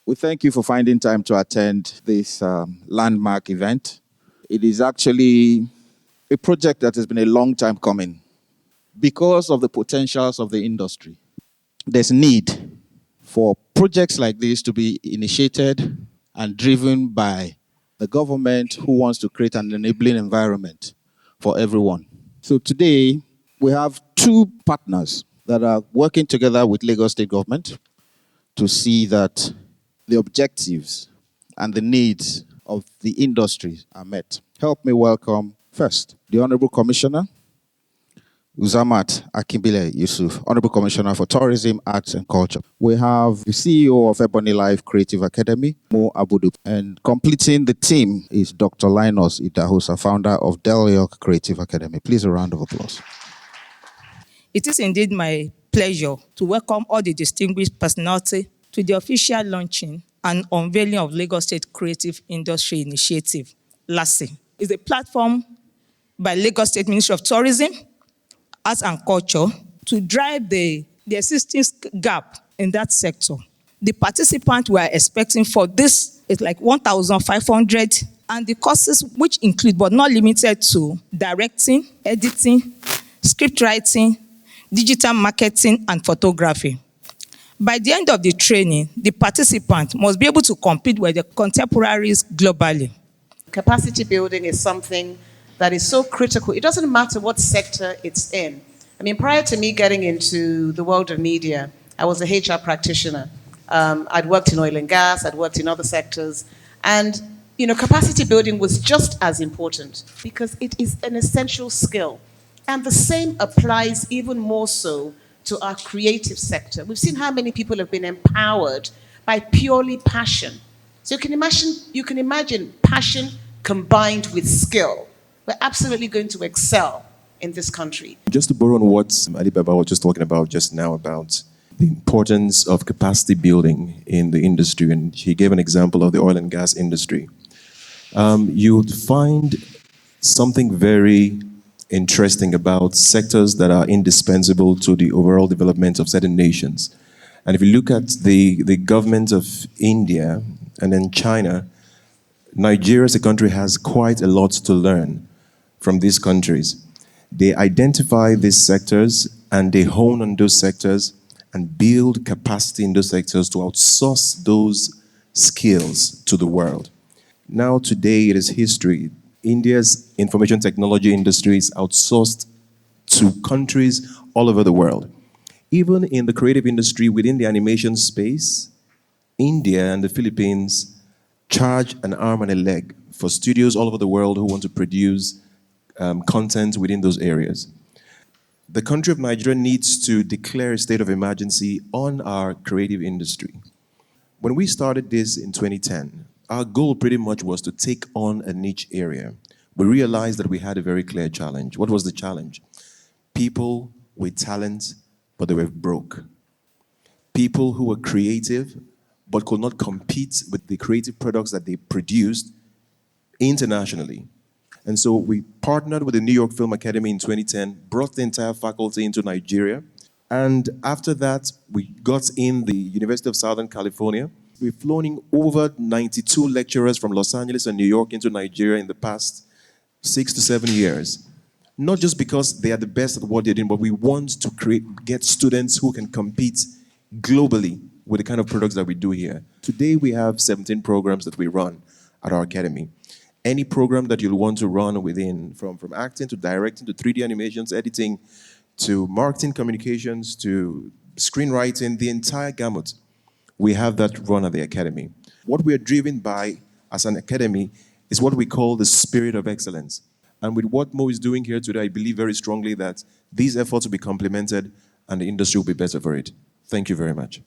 We thank you for finding time to attend this landmark event. It is actually a project that has been a long time coming. Because of the potentials of the industry, there's need for projects like this to be initiated and driven by the government who wants to create an enabling environment for everyone. So today, we have two partners that are working together with Lagos State government to see that the objectives and the needs of the industry are met. Help me welcome first the Honorable Commissioner, UZAMAT AKINBILE YUSSUF, Honorable Commissioner for Tourism, Arts and Culture. We have the CEO of EbonyLife Creative Academy, ABUDU. And completing the team is Dr. LINUS, IDAHOSA, founder of Del York Creative Academy. Please a round of applause. It is indeed my pleasure to welcome all the distinguished personality to the official launching and unveiling of Lagos State Creative Industry Initiative, LACI. It's a platform by Lagos State Ministry of Tourism, Arts and Culture to drive the existing gap in that sector. The participants we are expecting for this is like 1,500, and the courses which include but not limited to directing, editing, script writing, digital marketing, and photography. By the end of the training, the participant must be able to compete with the contemporaries globally. Capacity building is something that is so critical. It doesn't matter what sector it's in. I mean, prior to me getting into the world of media, I was a HR practitioner. I'd worked in oil and gas, I'd worked in other sectors. And, capacity building was just as important because it is an essential skill. And the same applies even more so to our creative sector. We've seen how many people have been empowered by purely passion. So you can imagine passion combined with skill. We're absolutely going to excel in this country. Just to borrow on what Ali Baba was just talking about just now about the importance of capacity building in the industry, and he gave an example of the oil and gas industry. You would find something very interesting about sectors that are indispensable to the overall development of certain nations. And if you look at the government of India and then China, Nigeria as a country has quite a lot to learn from these countries. They identify these sectors and they hone on those sectors and build capacity in those sectors to outsource those skills to the world. Now today it is history. India's information technology industry is outsourced to countries all over the world. Even in the creative industry within the animation space, India and the Philippines charge an arm and a leg for studios all over the world who want to produce content within those areas. The country of Nigeria needs to declare a state of emergency on our creative industry. When we started this in 2010, our goal pretty much was to take on a niche area. We realized that we had a very clear challenge. What was the challenge? People with talent, but they were broke. People who were creative, but could not compete with the creative products that they produced internationally. And so we partnered with the New York Film Academy in 2010, brought the entire faculty into Nigeria. And after that, we got in the University of Southern California. We've flown in over 92 lecturers from Los Angeles and New York into Nigeria in the past 6 to 7 years. Not just because they are the best at what they're doing, but we want to get students who can compete globally with the kind of products that we do here. Today we have 17 programs that we run at our academy. Any program that you'll want to run within, from acting to directing to 3D animations, editing, to marketing communications, to screenwriting, the entire gamut. We have that run at the academy. What we are driven by as an academy is what we call the spirit of excellence. And with what Mo is doing here today, I believe very strongly that these efforts will be complemented and the industry will be better for it. Thank you very much.